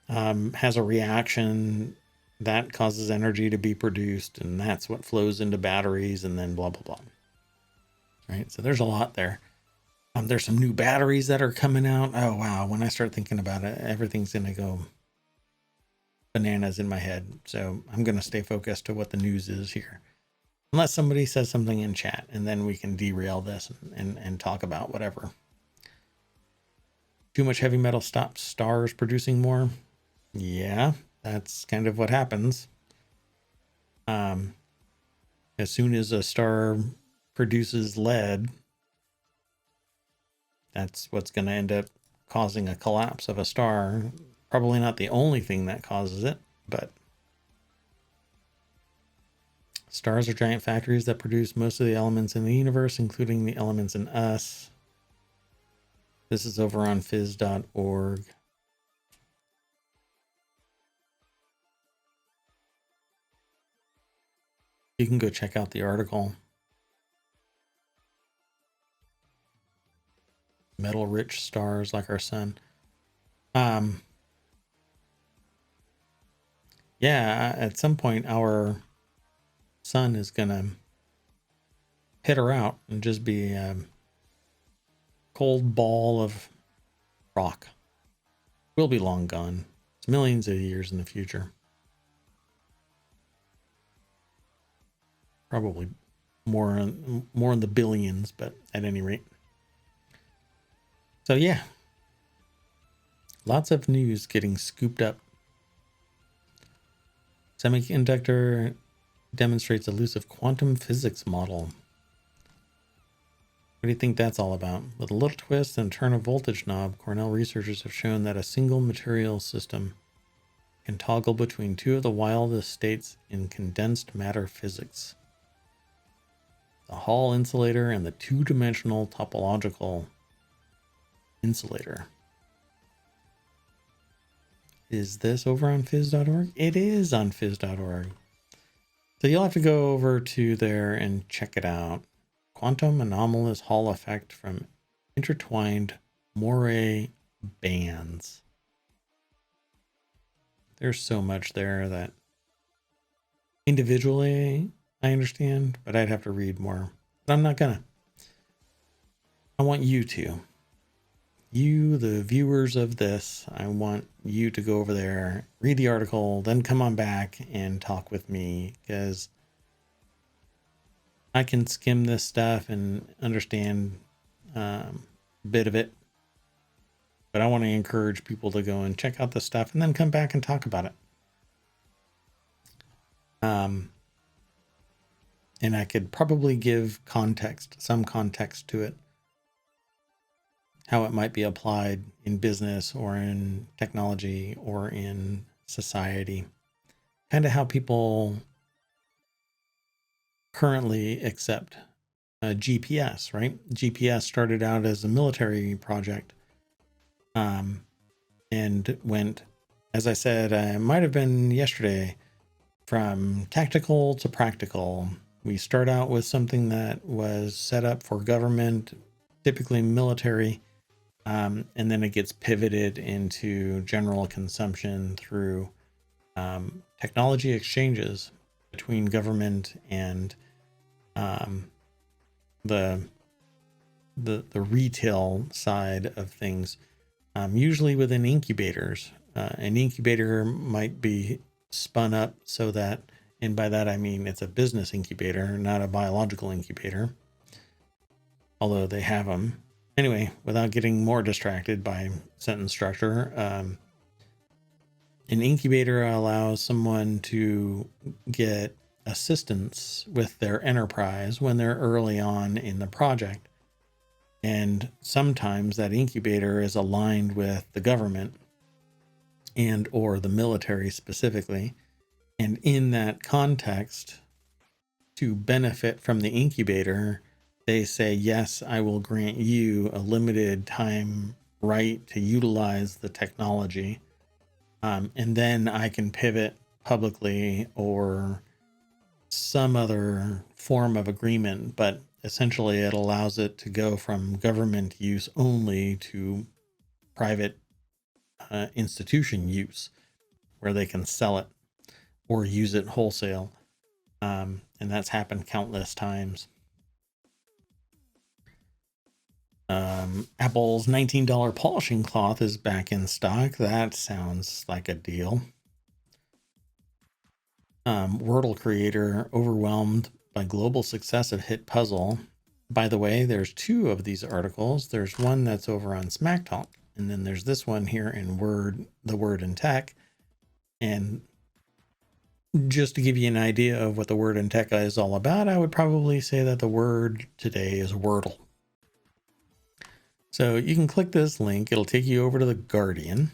has a reaction that causes energy to be produced, and that's what flows into batteries, and then blah, blah, blah. Right? So there's a lot there. There's some new batteries that are coming out. Oh, wow. When I start thinking about it, everything's going to go bananas in my head. So I'm going to stay focused to what the news is here. Unless somebody says something in chat, and then we can derail this and talk about whatever. Too much heavy metal stops stars producing more. Yeah, that's kind of what happens. As soon as a star produces lead, that's what's going to end up causing a collapse of a star. Probably not the only thing that causes it, but stars are giant factories that produce most of the elements in the universe, including the elements in us. This is over on phys.org. You can go check out the article. Metal-rich stars like our sun. Yeah, at some point our sun is gonna peter out and just be a cold ball of rock. We'll be long gone. It's millions of years in the future. Probably more in the billions, but at any rate. So yeah, lots of news getting scooped up. Semiconductor demonstrates elusive quantum physics model. What do you think that's all about? With a little twist and turn a voltage knob, Cornell researchers have shown that a single material system can toggle between two of the wildest states in condensed matter physics: the Hall insulator and the two-dimensional topological insulator. Is this over on phys.org? It is on phys.org. So you'll have to go over to there and check it out. Quantum anomalous Hall effect from intertwined Moire bands. There's so much there that individually I understand, but I'd have to read more. But I'm not gonna. I want you to. You, the viewers of this, I want you to go over there, read the article, then come on back and talk with me, because I can skim this stuff and understand a bit of it, but I want to encourage people to go and check out the stuff and then come back and talk about it. And I could probably give context, some context to it, how it might be applied in business or in technology or in society, kind of how people currently accept GPS, right? GPS started out as a military project and went, as I said, it might have been yesterday, from tactical to practical. We start out with something that was set up for government, typically military, and then it gets pivoted into general consumption through technology exchanges between government and the retail side of things, usually within incubators. An incubator might be spun up so that, and by that I mean it's a business incubator, not a biological incubator, although they have them. Anyway, without getting more distracted by sentence structure, an incubator allows someone to get assistance with their enterprise when they're early on in the project. And sometimes that incubator is aligned with the government and or the military specifically. And in that context, to benefit from the incubator, they say, yes, I will grant you a limited time right to utilize the technology. And then I can pivot publicly or some other form of agreement. But essentially it allows it to go from government use only to private institution use, where they can sell it or use it wholesale. And that's happened countless times. Apple's $19 polishing cloth is back in stock. That sounds like a deal. Wordle creator overwhelmed by global success of hit puzzle. By the way, there's two of these articles. There's one that's over on Smack Talk, and then there's this one here in the Word in Tech. And just to give you an idea of what the Word in Tech is all about, I would probably say that the word today is Wordle. So you can click this link. It'll take you over to the Guardian.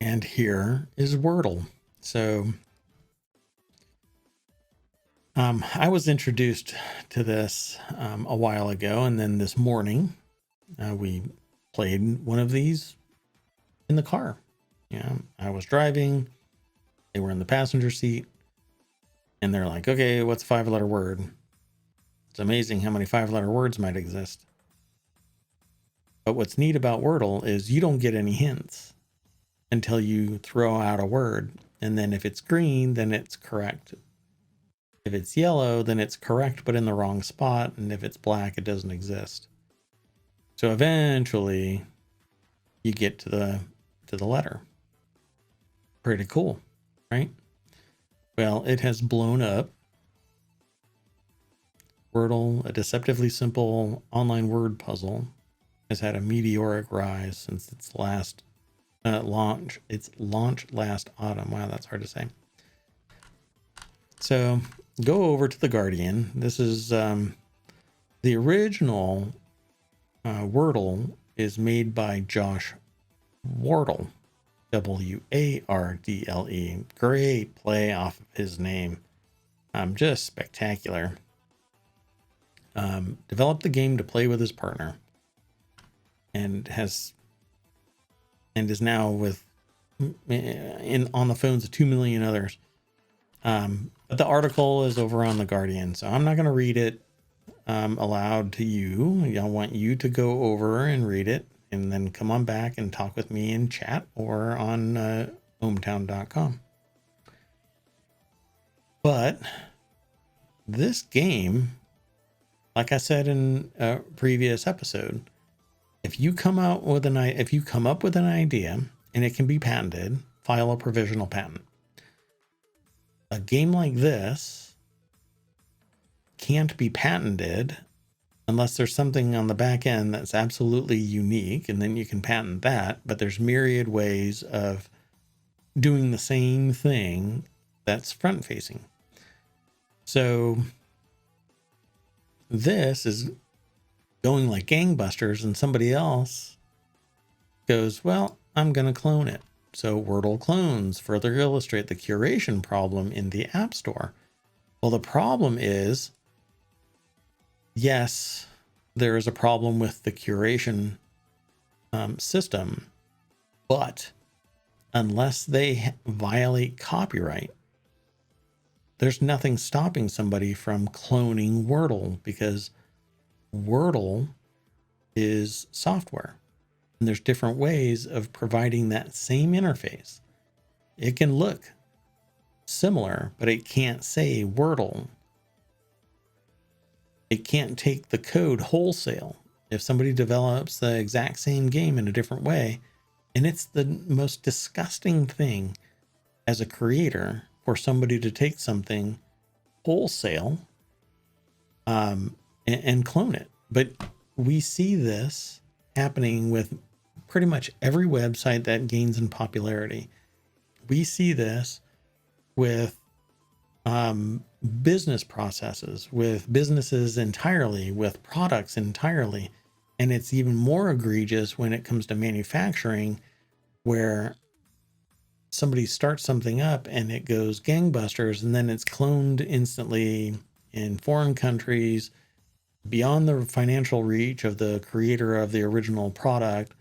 And here is Wordle. So I was introduced to this a while ago, and then this morning we played one of these in the car. I was driving, they were in the passenger seat, and they're like, okay, what's a 5-letter word? It's amazing how many 5-letter words might exist. But what's neat about Wordle is you don't get any hints until you throw out a word. And then if it's green, then it's correct. If it's yellow, then it's correct, but in the wrong spot. And if it's black, it doesn't exist. So eventually you get to the letter. Pretty cool, right? Well, it has blown up. Wordle, a deceptively simple online word puzzle, has had a meteoric rise since its last launch last autumn. Wow, that's hard to say. So go over to the Guardian. This is the original Wordle is made by Josh Wardle, Wardle. Great play off of his name. Just spectacular. Developed the game to play with his partner, and is now with on the phones of 2 million others. But the article is over on the Guardian, so I'm not going to read it aloud to you. I want you to go over and read it, and then come on back and talk with me in chat or on ohmTown.com. But this game, like I said in a previous episode, if you come up with an idea and it can be patented, file a provisional patent. A game like this can't be patented unless there's something on the back end that's absolutely unique, and then you can patent that. But there's myriad ways of doing the same thing that's front facing. So this is going like gangbusters, and somebody else goes, well, I'm going to clone it. So Wordle clones further illustrate the curation problem in the App Store. Well, the problem is, yes, there is a problem with the curation system, but unless they violate copyright, there's nothing stopping somebody from cloning Wordle, because Wordle is software, and there's different ways of providing that same interface. It can look similar, but it can't say Wordle. It can't take the code wholesale. If somebody develops the exact same game in a different way, and it's the most disgusting thing as a creator for somebody to take something wholesale and clone it. But we see this happening with pretty much every website that gains in popularity. We see this with business processes, with businesses entirely, with products entirely. And it's even more egregious when it comes to manufacturing, where somebody starts something up and it goes gangbusters, and then it's cloned instantly in foreign countries beyond the financial reach of the creator of the original product.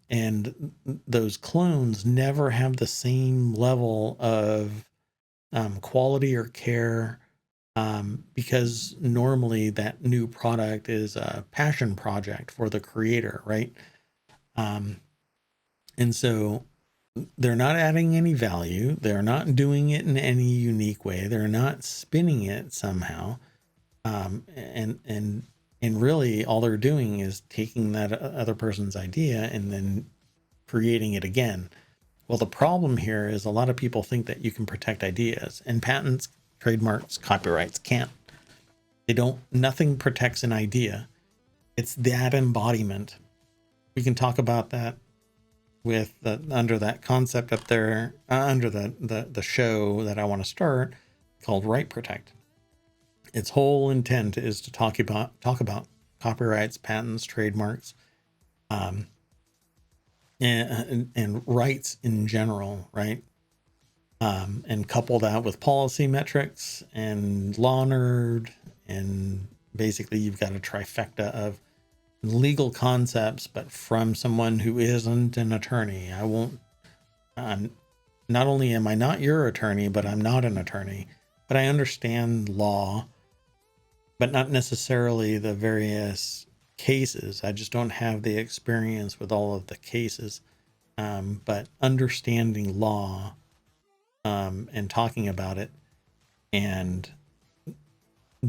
And those clones never have the same level of quality or care because normally that new product is a passion project for the creator, right? And so they're not adding any value. They're not doing it in any unique way. They're not spinning it somehow. And really all they're doing is taking that other person's idea and then creating it again. Well, the problem here is a lot of people think that you can protect ideas, and patents, trademarks, copyrights can't. They don't, nothing protects an idea. It's that embodiment. We can talk about that with under that concept up there, under the show that I want to start called Right Protect. Its whole intent is to talk about copyrights, patents, trademarks, and rights in general, right? And couple that with policy metrics and law nerd, and basically you've got a trifecta of legal concepts, but from someone who isn't an attorney. Not only am I not your attorney, but I'm not an attorney, but I understand law, but not necessarily the various cases. I just don't have the experience with all of the cases. But understanding law, and talking about it and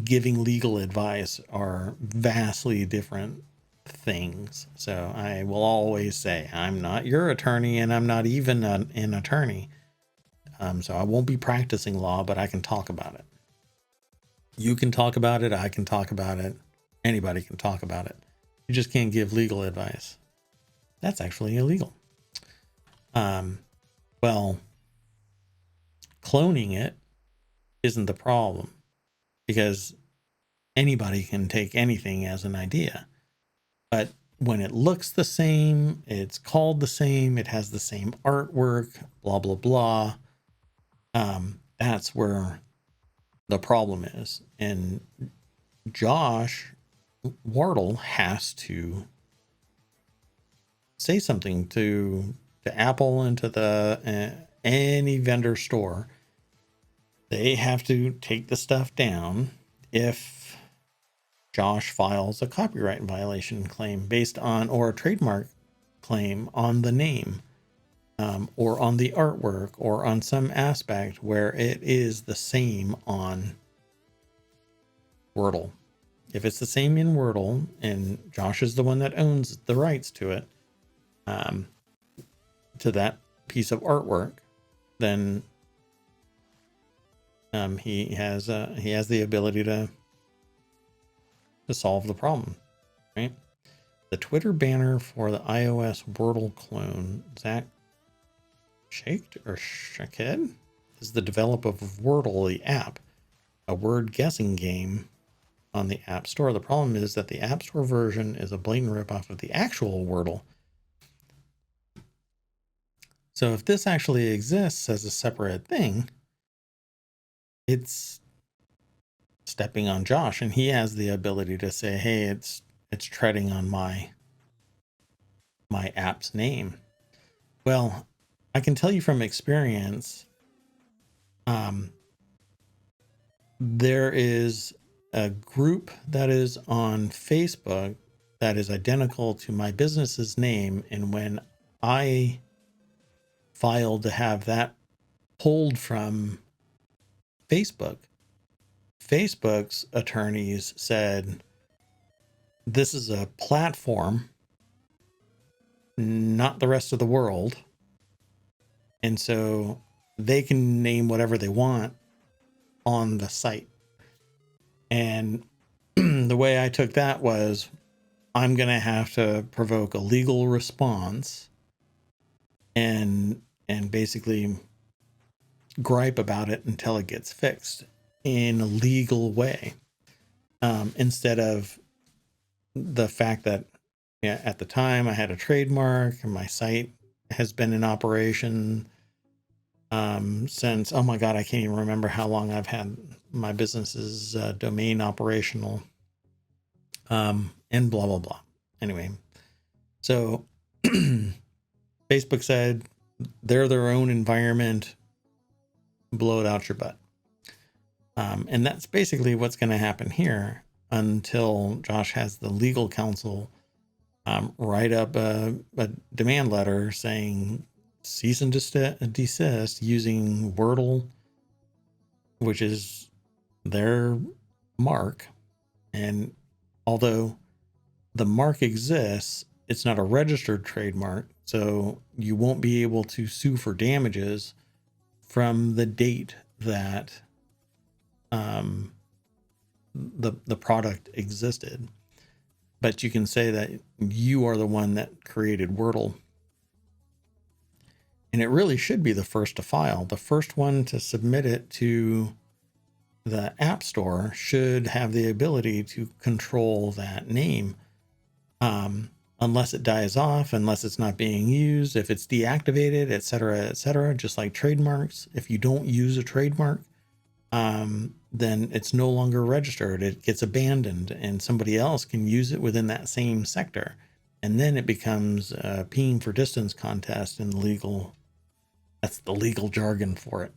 giving legal advice are vastly different things. So I will always say, I'm not your attorney, and I'm not even an attorney. So I won't be practicing law, but I can talk about it. You can talk about it. I can talk about it. Anybody can talk about it. You just can't give legal advice. That's actually illegal. Well, cloning it isn't the problem, because anybody can take anything as an idea. But when it looks the same, it's called the same, it has the same artwork, blah, blah, blah. That's where the problem is. And Josh Wordle has to say something to Apple and to the any vendor store. They have to take the stuff down if Josh files a copyright violation claim based on, or a trademark claim on the name, or on the artwork, or on some aspect where it is the same on Wordle. If it's the same in Wordle and Josh is the one that owns the rights to it, to that piece of artwork, then he has the ability to solve the problem, right? The Twitter banner for the Ios Wordle Clone, Zach Shaked or Shaked, is the developer of Wordle, the app, a word guessing game on the App Store. The problem is that the App Store version is a blatant ripoff of the actual Wordle. So if this actually exists as a separate thing, it's stepping on Josh, and he has the ability to say, hey, it's treading on my app's name. Well, I can tell you from experience, there is a group that is on Facebook that is identical to my business's name, and when I filed to have that pulled from Facebook's attorneys said, this is a platform, not the rest of the world. And so they can name whatever they want on the site. And the way I took that was, I'm going to have to provoke a legal response and basically gripe about it until it gets fixed in a legal way, instead of the fact that, yeah, at the time I had a trademark and my site has been in operation since, oh my God, I can't even remember how long I've had my business's domain operational, and blah, blah, blah. Anyway, so Facebook said they're their own environment, blow it out your butt. And that's basically what's going to happen here until Josh has the legal counsel write up a demand letter saying cease and desist using Wordle, which is their mark. And although the mark exists, it's not a registered trademark, so you won't be able to sue for damages from the date that the product existed. But you can say that you are the one that created Wordle. And it really should be the first to file. The first one to submit it to the App Store should have the ability to control that name. Unless it dies off, unless it's not being used, if it's deactivated, etc., just like trademarks. If you don't use a trademark, then it's no longer registered. It gets abandoned and somebody else can use it within that same sector. And then it becomes a peeing for distance contest in legal. That's the legal jargon for it.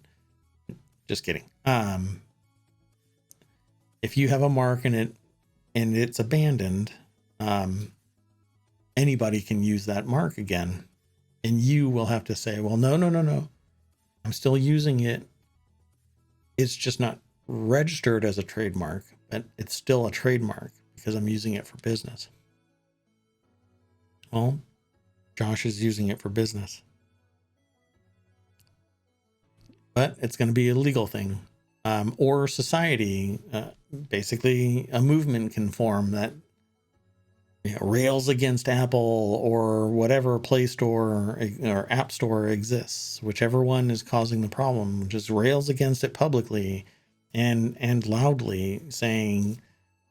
Just kidding. If you have a mark and it's abandoned, anybody can use that mark again. And you will have to say, well, no. I'm still using it. It's just not registered as a trademark, but it's still a trademark because I'm using it for business. Well, Josh is using it for business. But it's going to be a legal thing. Or society, basically a movement can form that rails against Apple or whatever Play Store or App Store exists, whichever one is causing the problem, just rails against it publicly and loudly saying,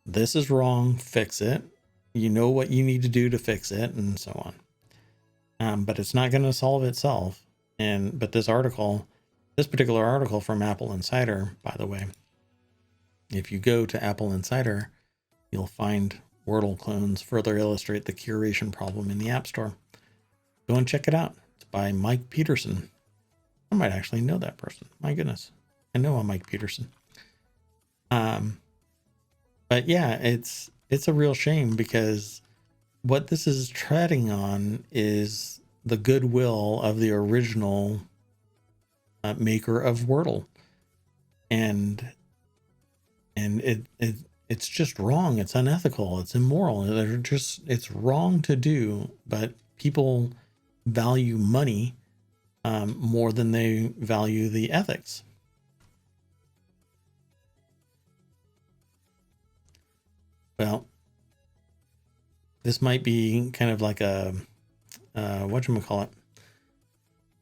this is wrong, fix it. You know what you need to do to fix it, and so on. But it's not going to solve itself. But this particular article from Apple Insider, by the way, if you go to Apple Insider, you'll find Wordle clones further illustrate the curation problem in the App Store. Go and check it out. It's by Mike Peterson. I might actually know that person. My goodness. I know a Mike Peterson. But yeah, it's a real shame because what this is treading on is the goodwill of the original maker of Wordle. And it's just wrong. It's unethical. It's immoral. It's wrong to do, but people value money more than they value the ethics. Well, this might be kind of like a, whatchamacallit.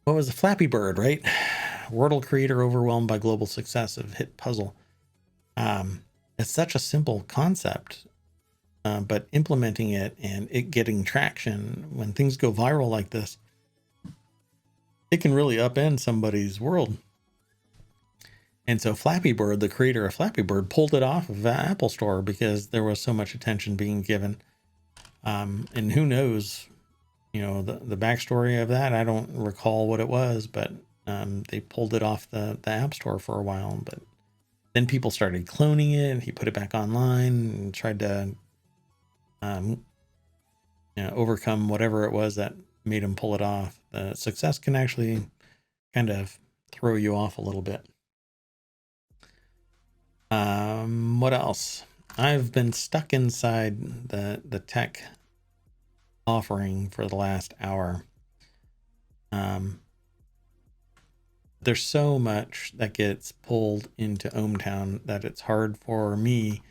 What was the Flappy Bird, right? Wordle creator overwhelmed by global success of hit puzzle. It's such a simple concept, but implementing it and it getting traction when things go viral like this, it can really upend somebody's world. And so Flappy Bird, the creator of Flappy Bird, pulled it off of the Apple Store because there was so much attention being given. And who knows, the backstory of that. I don't recall what it was, but they pulled it off the App Store for a while. But then people started cloning it, and he put it back online and tried to overcome whatever it was that made him pull it off. The success can actually kind of throw you off a little bit. What else? I've been stuck inside the tech offering for the last hour. There's so much that gets pulled into ohmTown that it's hard for me.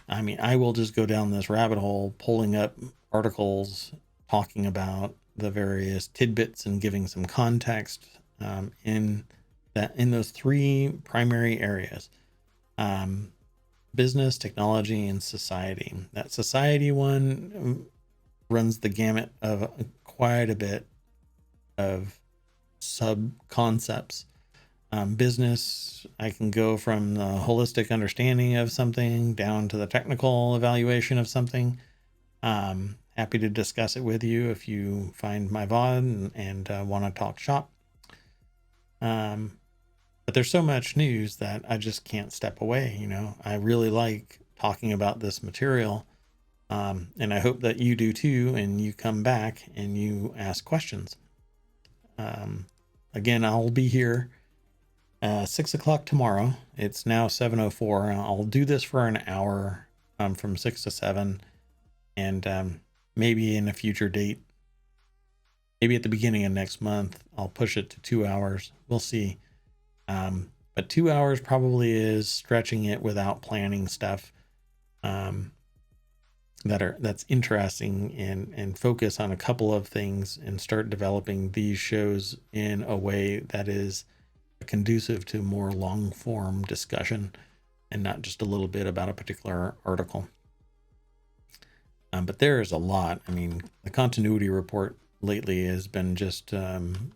I mean, I will just go down this rabbit hole, pulling up articles talking about the various tidbits and giving some context in those three primary areas. Business, technology, and society. That society one runs the gamut of quite a bit of sub concepts. Business, I can go from the holistic understanding of something down to the technical evaluation of something. Happy to discuss it with you if you find my VOD and want to talk shop. But there's so much news that I just can't step away. You know, I really like talking about this material. And I hope that you do too, and you come back and you ask questions. Again, I'll be here 6 o'clock tomorrow. It's now 7:04. I'll do this for an hour from 6 to 7. And maybe in a future date, maybe at the beginning of next month, I'll push it to 2 hours. We'll see. But 2 hours probably is stretching it without planning stuff that's interesting, and focus on a couple of things and start developing these shows in a way that is conducive to more long form discussion and not just a little bit about a particular article. But there is a lot. I mean, the continuity report lately has been just going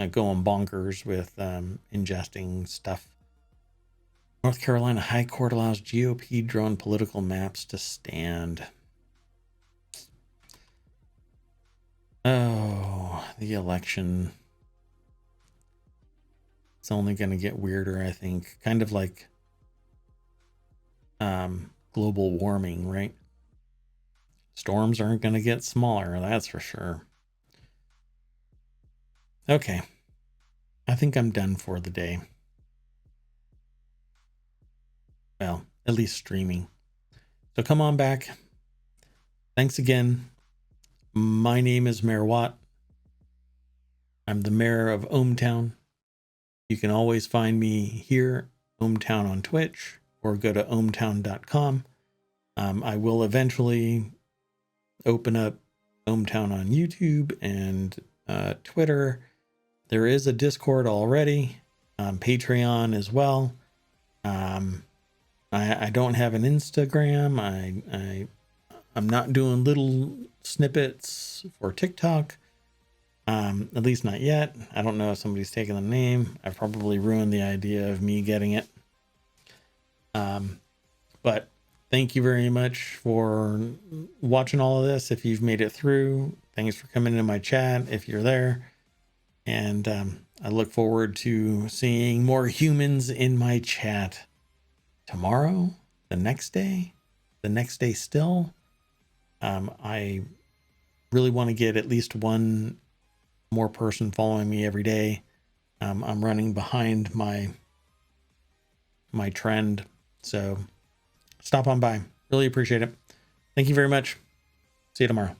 bonkers with ingesting stuff. North Carolina High Court allows GOP drone political maps to stand. Oh, the election. It's only going to get weirder, I think. Kind of like global warming, right? Storms aren't going to get smaller, that's for sure. Okay. I think I'm done for the day. Well, at least streaming. So come on back. Thanks again. My name is Mayor Watt. I'm the mayor of ohmTown. You can always find me here, ohmTown on Twitch, or go to ohmTown.com. I will eventually open up ohmTown on YouTube and Twitter. There is a Discord already, Patreon as well. I don't have an Instagram. I'm not doing little snippets for TikTok. At least not yet. I don't know if somebody's taken the name. I've probably ruined the idea of me getting it. But thank you very much for watching all of this. If you've made it through, thanks for coming into my chat if you're there. And I look forward to seeing more humans in my chat tomorrow, the next day still. I really want to get at least one more person following me every day. I'm running behind my trend, so stop on by. Really appreciate it. Thank you very much. See you tomorrow.